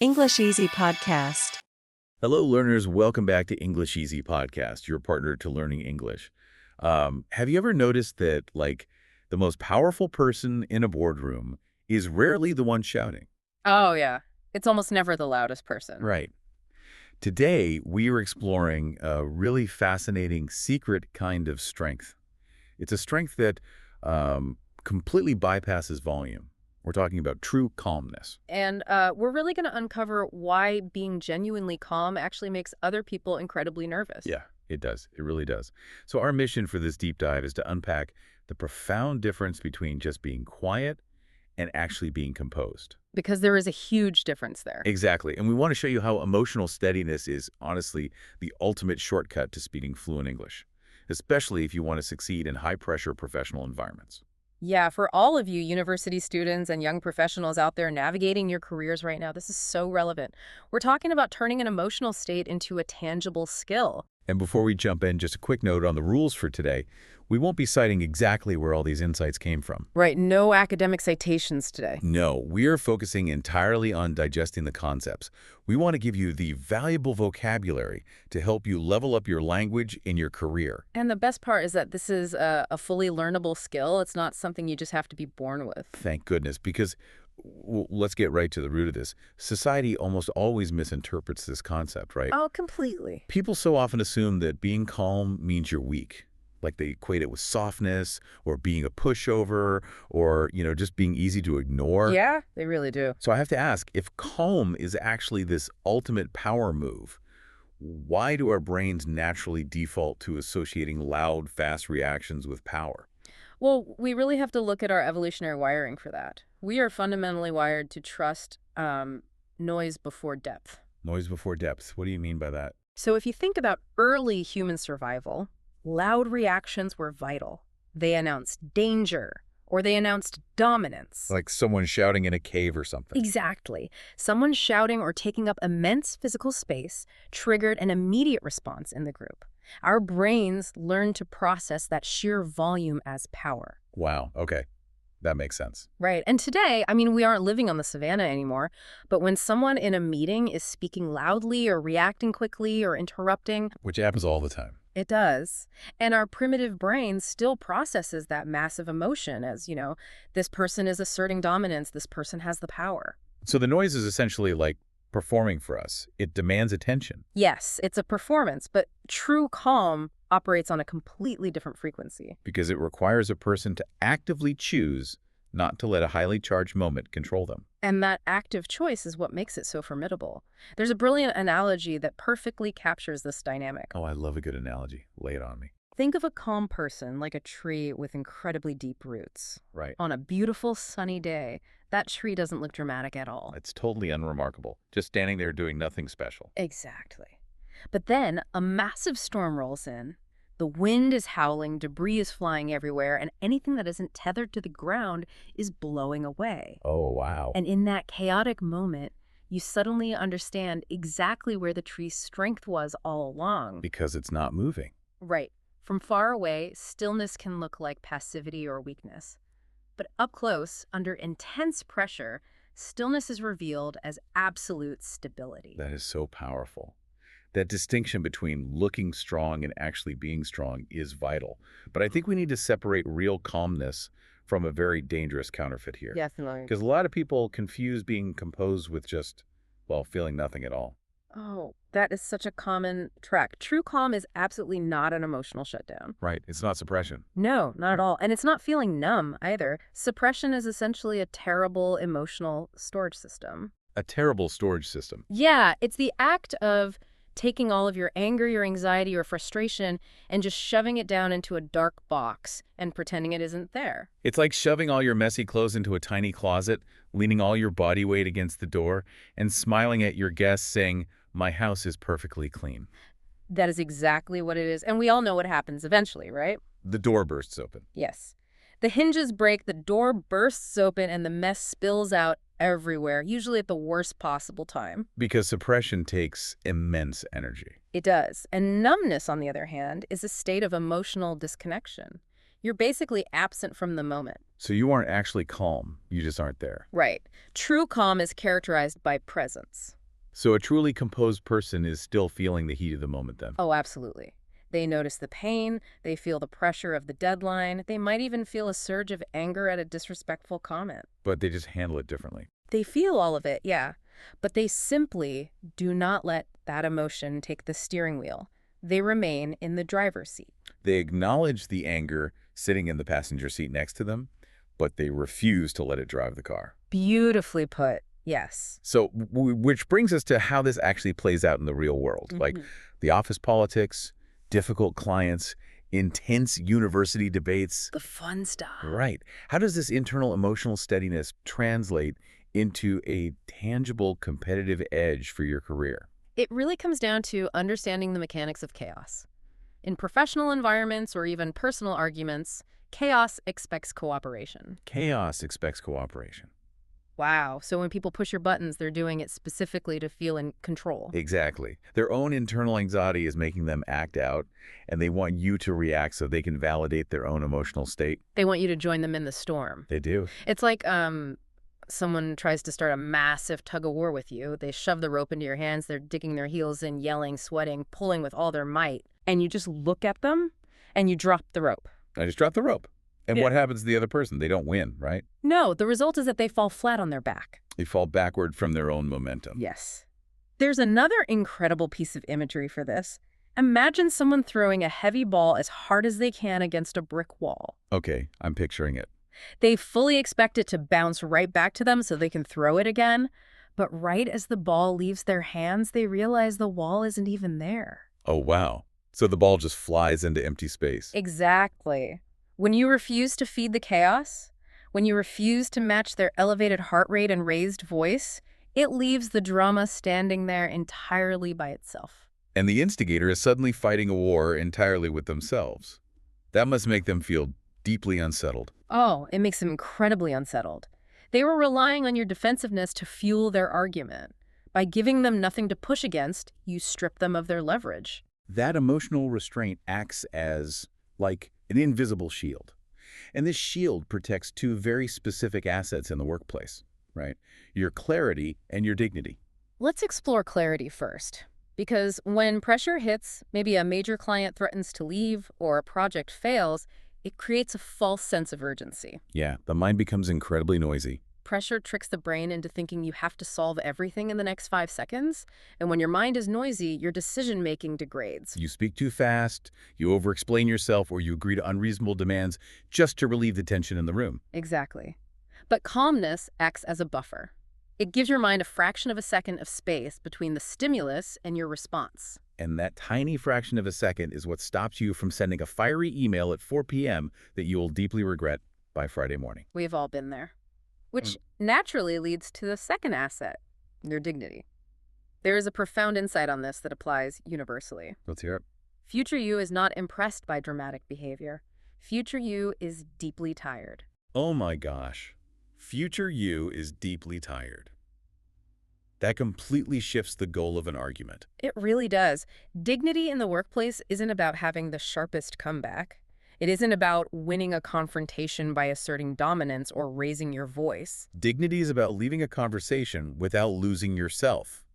English Easy Podcast. Hello, learners. Welcome back to English Easy Podcast, your partner to learning English. Have you ever noticed that, the most powerful person in a boardroom is rarely the one shouting? Oh, yeah. It's almost never the loudest person. Right. Today, we are exploring a really fascinating secret kind of strength. It's a strength that completely bypasses volume. We're talking about true calmness. And we're really going to uncover why being genuinely calm actually makes other people incredibly nervous. Yeah, it does. It really does. So our mission for this deep dive is to unpack the profound difference between just being quiet and actually being composed. Because there is a huge difference there. Exactly. And we want to show you how emotional steadiness is, honestly, the ultimate shortcut to speaking fluent English, especially if you want to succeed in high-pressure professional environments. Yeah, for all of you university students and young professionals out there navigating your careers right now, this is so relevant. We're talking about turning an emotional state into a tangible skill. And before we jump in, just a quick note on the rules for today. We won't be citing exactly where all these insights came from. Right, no academic citations today. No, we are focusing entirely on digesting the concepts. We want to give you the valuable vocabulary to help you level up your language in your career. And the best part is that this is a fully learnable skill. It's not something you just have to be born with. Thank goodness, because let's get right to the root of this. Society almost always misinterprets this concept, right? Oh, completely. People so often assume that being calm means you're weak. Like they equate it with softness or being a pushover or, just being easy to ignore. Yeah, they really do. So I have to ask, if calm is actually this ultimate power move, why do our brains naturally default to associating loud, fast reactions with power? Well, we really have to look at our evolutionary wiring for that. We are fundamentally wired to trust noise before depth. Noise before depth. What do you mean by that? So if you think about early human survival, loud reactions were vital. They announced danger, or they announced dominance. Like someone shouting in a cave or something. Exactly. Someone shouting or taking up immense physical space triggered an immediate response in the group. Our brains learned to process that sheer volume as power. Wow. Okay. That makes sense. Right. And today, we aren't living on the savannah anymore, but when someone in a meeting is speaking loudly or reacting quickly or interrupting, Which happens all the time. it does. And our primitive brain still processes that massive emotion as, this person is asserting dominance, this person has the power. So the noise is essentially like performing for us. It demands attention. Yes, it's a performance, but true calm operates on a completely different frequency. Because it requires a person to actively choose not to let a highly charged moment control them. And that active choice is what makes it so formidable. There's a brilliant analogy that perfectly captures this dynamic. Oh, I love a good analogy. Lay it on me. Think of a calm person like a tree with incredibly deep roots. Right. On a beautiful sunny day, that tree doesn't look dramatic at all. It's totally unremarkable. Just standing there doing nothing special. Exactly. But then a massive storm rolls in. The wind is howling, debris is flying everywhere, and anything that isn't tethered to the ground is blowing away. Oh, wow. And in that chaotic moment, you suddenly understand exactly where the tree's strength was all along. Because it's not moving. Right. From far away, stillness can look like passivity or weakness. But up close, under intense pressure, stillness is revealed as absolute stability. That is so powerful. That distinction between looking strong and actually being strong is vital. But I think we need to separate real calmness from a very dangerous counterfeit here. Definitely. Because a lot of people confuse being composed with just, feeling nothing at all. Oh, that is such a common track. True calm is absolutely not an emotional shutdown. Right. It's not suppression. No, not at all. And it's not feeling numb either. Suppression is essentially a terrible emotional storage system. A terrible storage system. Yeah, it's the act of taking all of your anger, your anxiety, your frustration, and just shoving it down into a dark box and pretending it isn't there. It's like shoving all your messy clothes into a tiny closet, leaning all your body weight against the door, and smiling at your guests saying, "My house is perfectly clean." That is exactly what it is. And we all know what happens eventually, right? The door bursts open. Yes. The hinges break, the door bursts open, and the mess spills out everywhere, usually at the worst possible time. Because suppression takes immense energy. It does. And numbness, on the other hand, is a state of emotional disconnection. You're basically absent from the moment. So you aren't actually calm, you just aren't there. Right. True calm is characterized by presence. So a truly composed person is still feeling the heat of the moment then. Oh, absolutely. They notice the pain, they feel the pressure of the deadline, they might even feel a surge of anger at a disrespectful comment. But they just handle it differently. They feel all of it, yeah, but they simply do not let that emotion take the steering wheel. They remain in the driver's seat. They acknowledge the anger sitting in the passenger seat next to them, but they refuse to let it drive the car. Beautifully put, yes. So, which brings us to how this actually plays out in the real world. Like the office politics, difficult clients, intense university debates. The fun stuff. Right. How does this internal emotional steadiness translate into a tangible competitive edge for your career? It really comes down to understanding the mechanics of chaos. In professional environments or even personal arguments, chaos expects cooperation. Chaos expects cooperation. Wow, so when people push your buttons, they're doing it specifically to feel in control. Exactly. Their own internal anxiety is making them act out, and they want you to react so they can validate their own emotional state. They want you to join them in the storm. They do. It's like someone tries to start a massive tug-of-war with you. They shove the rope into your hands, they're digging their heels in, yelling, sweating, pulling with all their might. And you just look at them, and you drop the rope. I just dropped the rope. And Yeah. what happens to the other person? They don't win, right? No, the result is that they fall flat on their back. They fall backward from their own momentum. Yes. There's another incredible piece of imagery for this. Imagine someone throwing a heavy ball as hard as they can against a brick wall. Okay, I'm picturing it. They fully expect it to bounce right back to them so they can throw it again. But right as the ball leaves their hands, they realize the wall isn't even there. Oh, wow. So the ball just flies into empty space. Exactly. When you refuse to feed the chaos, when you refuse to match their elevated heart rate and raised voice, it leaves the drama standing there entirely by itself. And the instigator is suddenly fighting a war entirely with themselves. That must make them feel deeply unsettled. Oh, it makes them incredibly unsettled. They were relying on your defensiveness to fuel their argument. By giving them nothing to push against, you strip them of their leverage. That emotional restraint acts as, like, an invisible shield. And this shield protects two very specific assets in the workplace, right? Your clarity and your dignity. Let's explore clarity first. Because when pressure hits, maybe a major client threatens to leave or a project fails, it creates a false sense of urgency. Yeah, the mind becomes incredibly noisy. Pressure tricks the brain into thinking you have to solve everything in the next 5 seconds. And when your mind is noisy, your decision-making degrades. You speak too fast, you over-explain yourself, or you agree to unreasonable demands just to relieve the tension in the room. Exactly. But calmness acts as a buffer. It gives your mind a fraction of a second of space between the stimulus and your response. And that tiny fraction of a second is what stops you from sending a fiery email at 4 p.m. that you will deeply regret by Friday morning. We've all been there. Which naturally leads to the second asset, your dignity. There is a profound insight on this that applies universally. Let's hear it. Future you is not impressed by dramatic behavior. Future you is deeply tired. Oh my gosh. Future you is deeply tired. That completely shifts the goal of an argument. It really does. Dignity in the workplace isn't about having the sharpest comeback. It isn't about winning a confrontation by asserting dominance or raising your voice. Dignity is about leaving a conversation without losing yourself.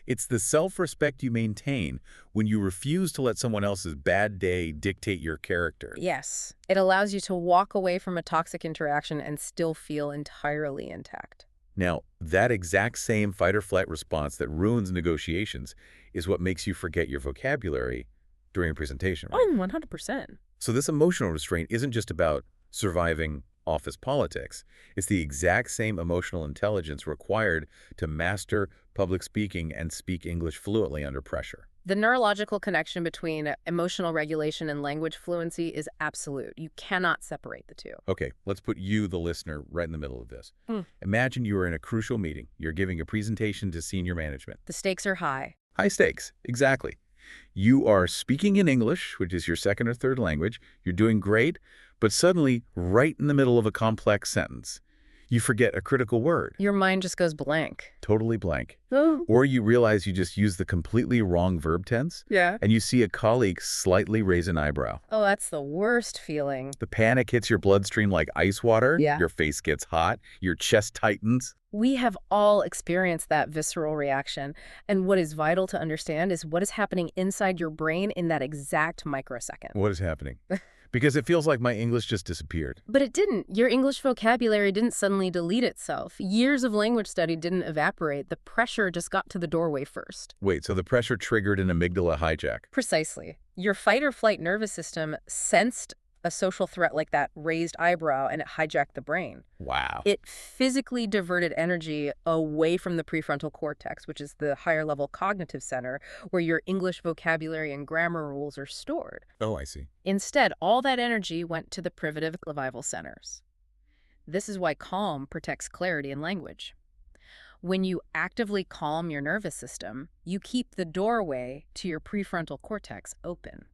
It's the self-respect you maintain when you refuse to let someone else's bad day dictate your character. Yes, it allows you to walk away from a toxic interaction and still feel entirely intact. Now, that exact same fight-or-flight response that ruins negotiations is what makes you forget your vocabulary during a presentation, right? Oh, 100%. So this emotional restraint isn't just about surviving office politics. It's the exact same emotional intelligence required to master public speaking and speak English fluently under pressure. The neurological connection between emotional regulation and language fluency is absolute. You cannot separate the two. Okay, let's put you, the listener, right in the middle of this. Imagine you are in a crucial meeting. You're giving a presentation to senior management. The stakes are high. High stakes, exactly. You are speaking in English, which is your second or third language. You're doing great, but suddenly, right in the middle of a complex sentence, You forget a critical word. Your mind just goes blank. Totally blank. Oh. Or you realize you just used the completely wrong verb tense, Yeah. and you see a colleague slightly raise an eyebrow. Oh, that's the worst feeling. The panic hits your bloodstream like ice water. Yeah. Your face gets hot. Your chest tightens. We have all experienced that visceral reaction, and what is vital to understand is what is happening inside your brain in that exact microsecond. What is happening? Because it feels like my English just disappeared. But it didn't. Your English vocabulary didn't suddenly delete itself. Years of language study didn't evaporate. The pressure just got to the doorway first. Wait, so the pressure triggered an amygdala hijack? Precisely. Your fight or flight nervous system sensed a social threat like that raised eyebrow, and it hijacked the brain. Wow. It physically diverted energy away from the prefrontal cortex, which is the higher level cognitive center where your English vocabulary and grammar rules are stored. Oh, I see. Instead, all that energy went to the privative clavicle centers. This is why calm protects clarity in language. When you actively calm your nervous system, you keep the doorway to your prefrontal cortex open.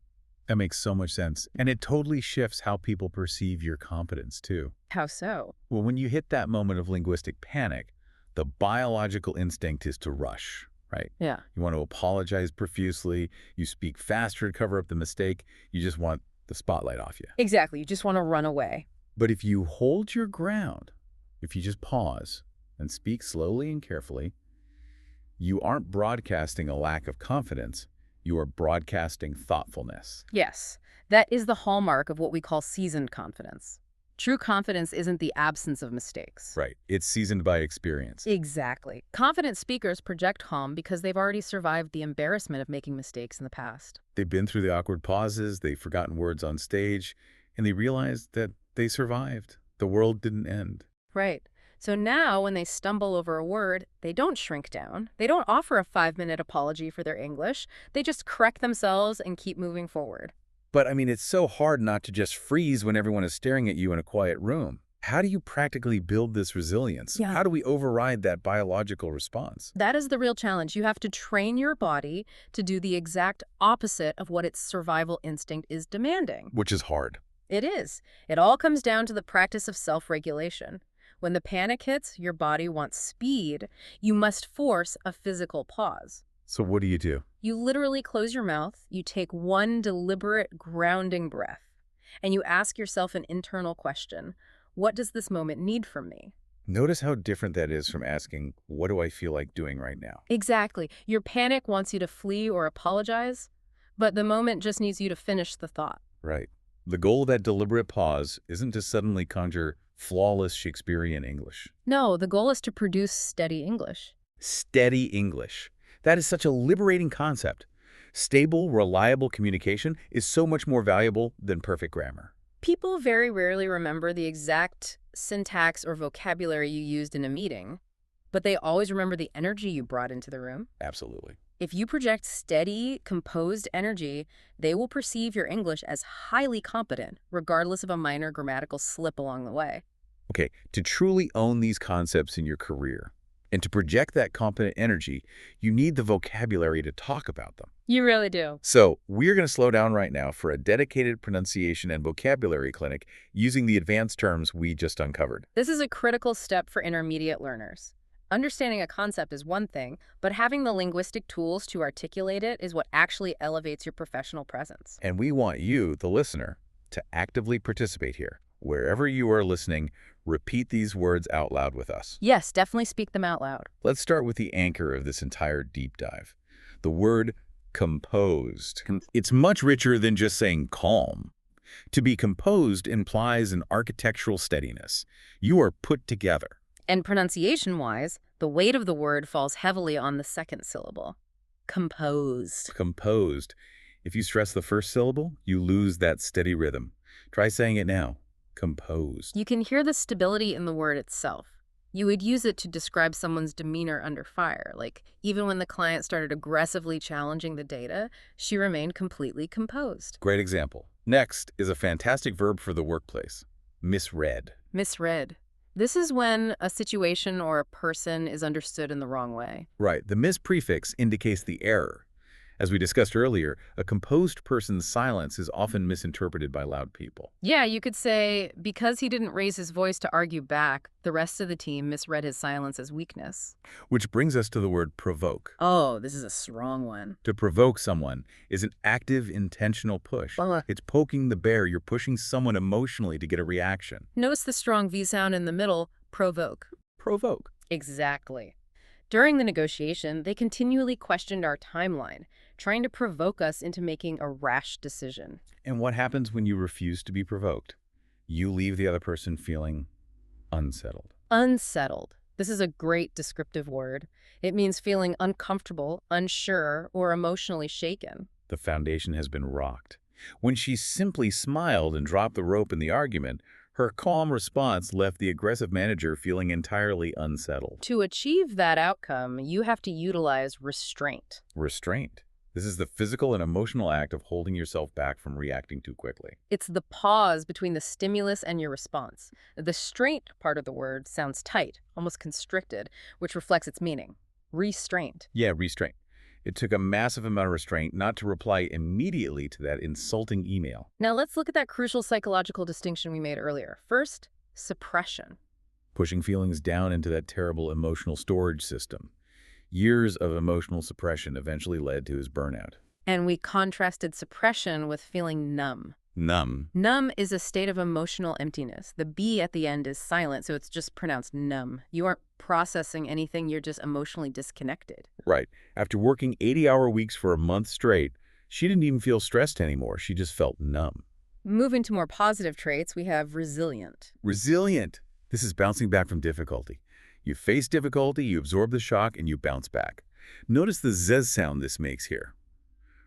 That makes so much sense. And it totally shifts how people perceive your competence, too. How so? Well, when you hit that moment of linguistic panic, the biological instinct is to rush, right? Yeah. You want to apologize profusely. You speak faster to cover up the mistake. You just want the spotlight off you. Exactly. You just want to run away. But if you hold your ground, if you just pause and speak slowly and carefully, you aren't broadcasting a lack of confidence. You are broadcasting thoughtfulness. Yes, that is the hallmark of what we call seasoned confidence. True confidence isn't the absence of mistakes. Right. It's seasoned by experience. Exactly. Confident speakers project calm because they've already survived the embarrassment of making mistakes in the past. They've been through the awkward pauses, they've forgotten words on stage, and they realized that they survived. The world didn't end. Right. So now when they stumble over a word, they don't shrink down. They don't offer a 5-minute apology for their English. They just correct themselves and keep moving forward. But I mean, it's so hard not to just freeze when everyone is staring at you in a quiet room. How do you practically build this resilience? Yeah. How do we override that biological response? That is the real challenge. You have to train your body to do the exact opposite of what its survival instinct is demanding. Which is hard. It is. It all comes down to the practice of self-regulation. When the panic hits, your body wants speed. You must force a physical pause. So what do? You literally close your mouth, you take one deliberate grounding breath, and you ask yourself an internal question. What does this moment need from me? Notice how different that is from asking, what do I feel like doing right now? Exactly. Your panic wants you to flee or apologize, but the moment just needs you to finish the thought. Right. The goal of that deliberate pause isn't to suddenly conjure flawless Shakespearean English. No, the goal is to produce steady English. Steady English. That is such a liberating concept. Stable, reliable communication is so much more valuable than perfect grammar. People very rarely remember the exact syntax or vocabulary you used in a meeting, but they always remember the energy you brought into the room. Absolutely. If you project steady, composed energy, they will perceive your English as highly competent, regardless of a minor grammatical slip along the way. Okay, to truly own these concepts in your career and to project that competent energy, you need the vocabulary to talk about them. You really do. So we're going to slow down right now for a dedicated pronunciation and vocabulary clinic using the advanced terms we just uncovered. This is a critical step for intermediate learners. Understanding a concept is one thing, but having the linguistic tools to articulate it is what actually elevates your professional presence. And we want you, the listener, to actively participate here. Wherever you are listening, repeat these words out loud with us. Yes, definitely speak them out loud. Let's start with the anchor of this entire deep dive. The word composed. It's much richer than just saying calm. To be composed implies an architectural steadiness. You are put together. And pronunciation-wise, the weight of the word falls heavily on the second syllable. Composed. Composed. If you stress the first syllable, you lose that steady rhythm. Try saying it now. Composed. You can hear the stability in the word itself. You would use it to describe someone's demeanor under fire. Like, even when the client started aggressively challenging the data, she remained completely composed. Great example. Next is a fantastic verb for the workplace. Misread. Misread. This is when a situation or a person is understood in the wrong way. Right. The mis prefix indicates the error. As we discussed earlier, a composed person's silence is often misinterpreted by loud people. Yeah, you could say, because he didn't raise his voice to argue back, the rest of the team misread his silence as weakness. Which brings us to the word provoke. Oh, this is a strong one. To provoke someone is an active, intentional push. It's poking the bear. You're pushing someone emotionally to get a reaction. Notice the strong V sound in the middle, provoke. Provoke. Exactly. During the negotiation, they continually questioned our timeline, trying to provoke us into making a rash decision. And what happens when you refuse to be provoked? You leave the other person feeling unsettled. Unsettled. This is a great descriptive word. It means feeling uncomfortable, unsure, or emotionally shaken. The foundation has been rocked. When she simply smiled and dropped the rope in the argument, her calm response left the aggressive manager feeling entirely unsettled. To achieve that outcome, you have to utilize restraint. Restraint. This is the physical and emotional act of holding yourself back from reacting too quickly. It's the pause between the stimulus and your response. The straint part of the word sounds tight, almost constricted, which reflects its meaning. Restraint. Yeah, restraint. It took a massive amount of restraint not to reply immediately to that insulting email. Now let's look at that crucial psychological distinction we made earlier. First, suppression. Pushing feelings down into that terrible emotional storage system. Years of emotional suppression eventually led to his burnout. And we contrasted suppression with feeling numb. Numb. Numb is a state of emotional emptiness. The B at the end is silent, so it's just pronounced numb. You aren't processing anything, you're just emotionally disconnected. Right. After working 80-hour weeks for a month straight, she didn't even feel stressed anymore. She just felt numb. Moving to more positive traits, we have resilient. Resilient. This is bouncing back from difficulty. You face difficulty, you absorb the shock, and you bounce back. Notice the Z sound this makes here.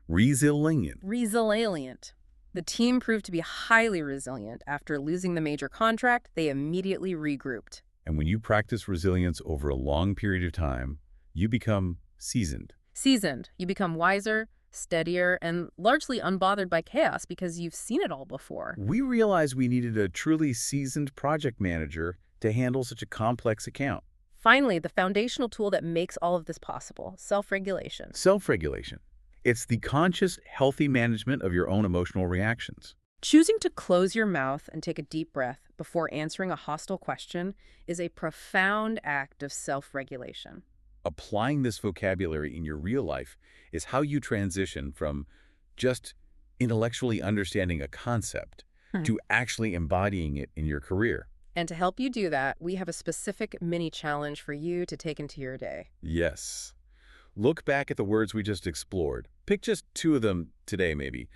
Resilient. Resilient. The team proved to be highly resilient. After losing the major contract, they immediately regrouped. And when you practice resilience over a long period of time, you become seasoned. Seasoned. You become wiser, steadier, and largely unbothered by chaos because you've seen it all before. We realized we needed a truly seasoned project manager to handle such a complex account. Finally, the foundational tool that makes all of this possible, self-regulation. Self-regulation. It's the conscious, healthy management of your own emotional reactions. Choosing to close your mouth and take a deep breath before answering a hostile question is a profound act of self-regulation. Applying this vocabulary in your real life is how you transition from just intellectually understanding a concept to actually embodying it in your career. And to help you do that, we have a specific mini challenge for you to take into your day. Yes. Look back at the words we just explored. Pick just two of them today, maybe,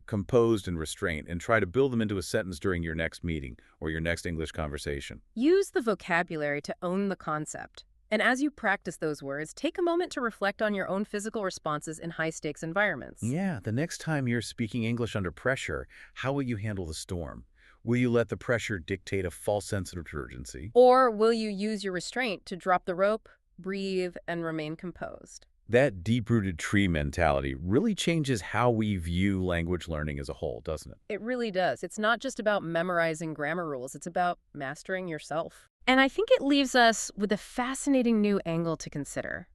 composed and restraint, and try to build them into a sentence during your next meeting or your next English conversation. Use the vocabulary to own the concept. And as you practice those words, take a moment to reflect on your own physical responses in high-stakes environments. Yeah, the next time you're speaking English under pressure, how will you handle the storm? Will you let the pressure dictate a false sense of urgency? Or will you use your restraint to drop the rope, breathe, and remain composed? That deep-rooted tree mentality really changes how we view language learning as a whole, doesn't it? It really does. It's not just about memorizing grammar rules. It's about mastering yourself. And I think it leaves us with a fascinating new angle to consider.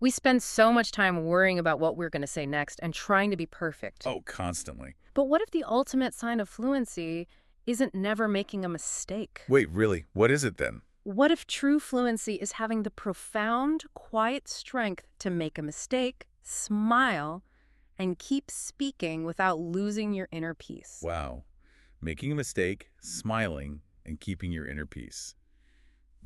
We spend so much time worrying about what we're going to say next and trying to be perfect. Oh, constantly. But what if the ultimate sign of fluency isn't never making a mistake? Wait, really? What is it then? What if true fluency is having the profound, quiet strength to make a mistake, smile, and keep speaking without losing your inner peace? Wow. Making a mistake, smiling, and keeping your inner peace.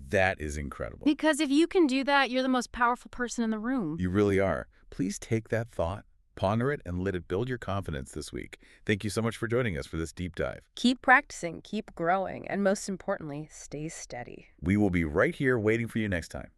That is incredible. Because if you can do that, you're the most powerful person in the room. You really are. Please take that thought, ponder it, and let it build your confidence this week. Thank you so much for joining us for this deep dive. Keep practicing, keep growing, and most importantly, stay steady. We will be right here waiting for you next time.